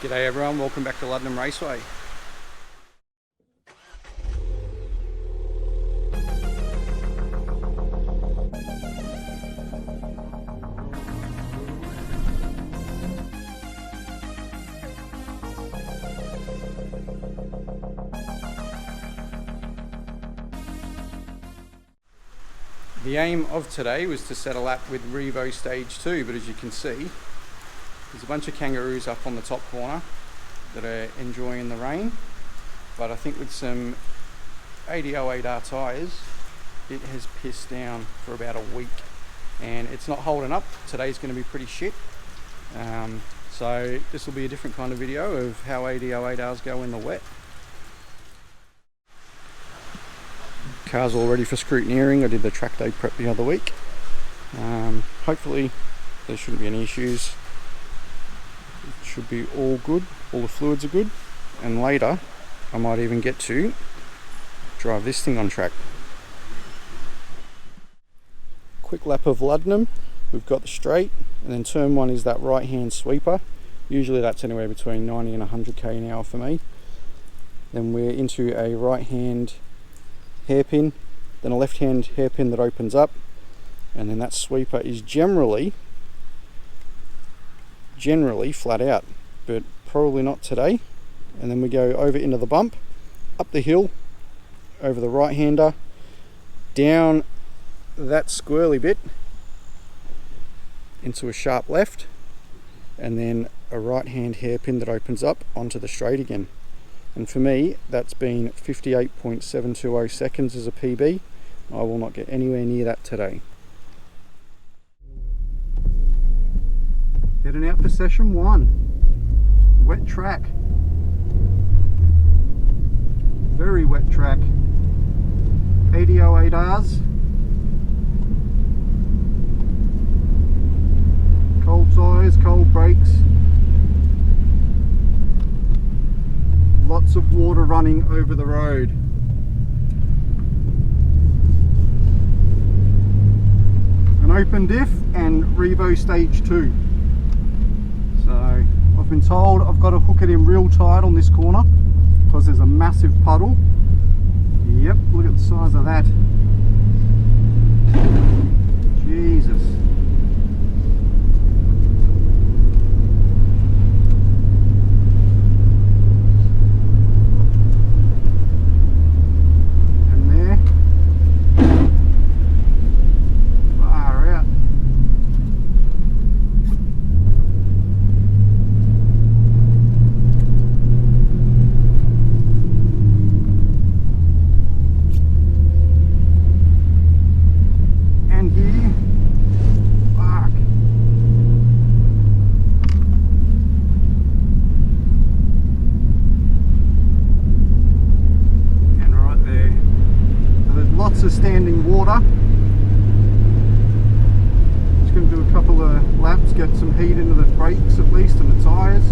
G'day everyone, welcome back to Luddenham Raceway. The aim of today was to set a lap with Revo Stage 2, but as you can see, there's a bunch of kangaroos up on the top corner that are enjoying the rain, but I think with some AD08r tyres, it has pissed down for about a week and it's not holding up. Today's going to be pretty shit. So this will be a different kind of video of how AD08rs go in the wet. Car's all ready for scrutineering. I did the track day prep the other week. Hopefully there shouldn't be any issues. It should be all good, all the fluids are good, and later I might even get to drive this thing on track. Quick lap of Luddenham. We've got the straight, and then turn one is that right hand sweeper. Usually that's anywhere between 90 and 100 km an hour for me. Then we're into a right hand hairpin, then a left hand hairpin that opens up, and then that sweeper is generally flat out, but probably not today. And then we go over into the bump, up the hill, over the right hander, down that squirrely bit into a sharp left, and then a right hand hairpin that opens up onto the straight again. And for me, that's been 58.720 seconds as a PB. I will not get anywhere near that today. Heading out for session 1. Wet track. Very wet track. AD08rs. Cold tyres, cold brakes. Lots of water running over the road. An open diff and Revo Stage 2. So I've been told I've got to hook it in real tight on this corner because there's a massive puddle. Yep, look at the size of that. Jesus. Standing water. Just going to do a couple of laps, get some heat into the brakes at least and the tyres.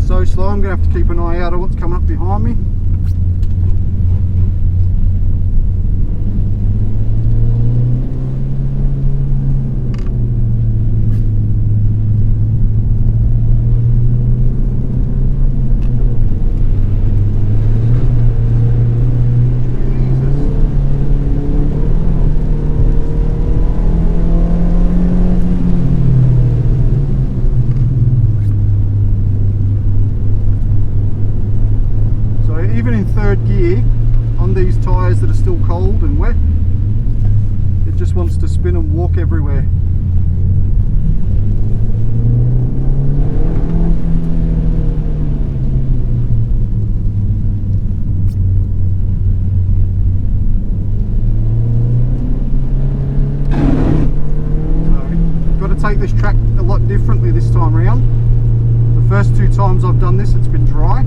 So slow, I'm going to have to keep an eye out of what's coming up behind me. Even in third gear on these tyres that are still cold and wet, it just wants to spin and walk everywhere. make this track a lot differently this time around. The first 2 times I've done this, it's been dry.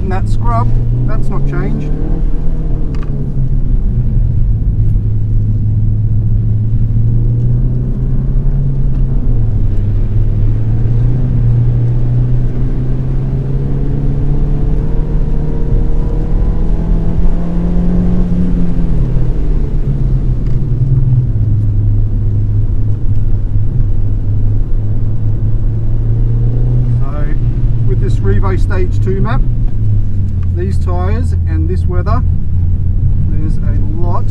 That scrub, that's not changed. So with this Revo Stage 2 map, these tyres and this weather, there's a lot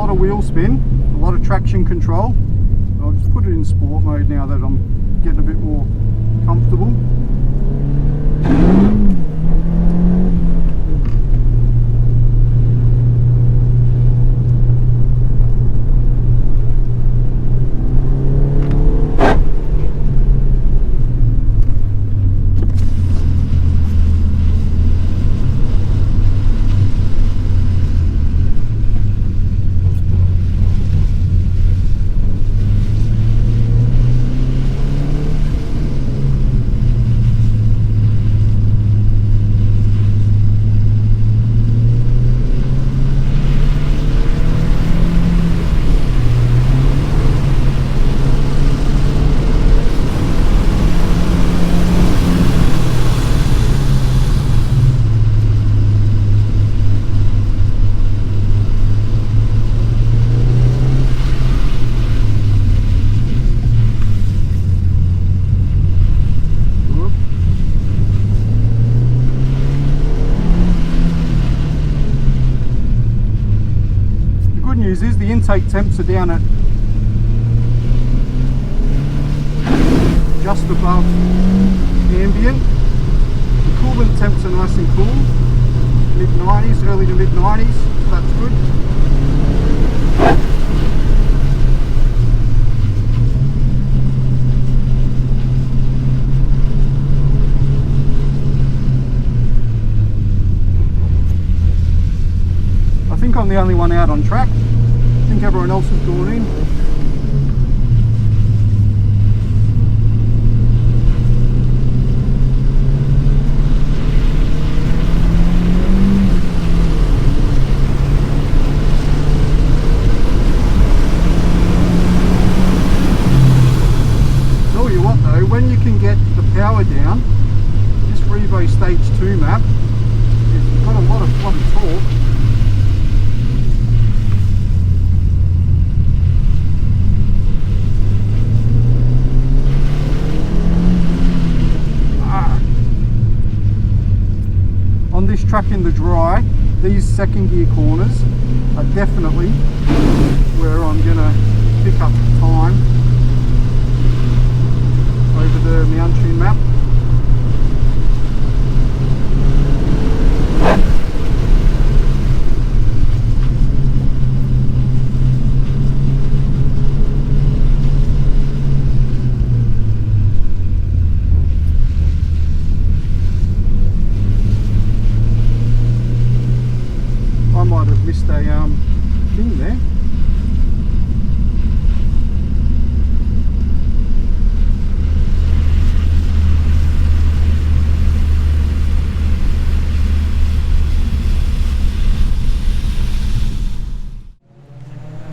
of wheel spin, a lot of traction control. I'll just put it in sport mode now that I'm getting a bit more comfortable. Is the intake temps are down at just above ambient. The coolant temps are nice and cool, mid-90s, early to mid-90s, so that's good. I think I'm the only one out on track. I think everyone else has gone in. Tell you what though, when you can get the power down, this Revo Stage 2 map, it's got a lot of torque. On this track in the dry, these second gear corners are definitely where I'm going to pick up time over the Mountune map.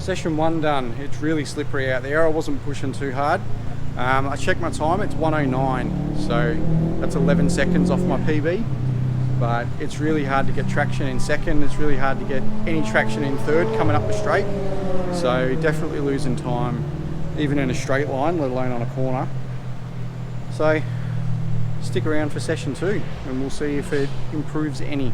Session 1 done. It's really slippery out there. I wasn't pushing too hard. I checked my time, it's 1:09, so that's 11 seconds off my PB. But it's really hard to get traction in second. It's really hard to get any traction in third coming up the straight. So definitely losing time, even in a straight line, let alone on a corner. So stick around for session 2 and we'll see if it improves any.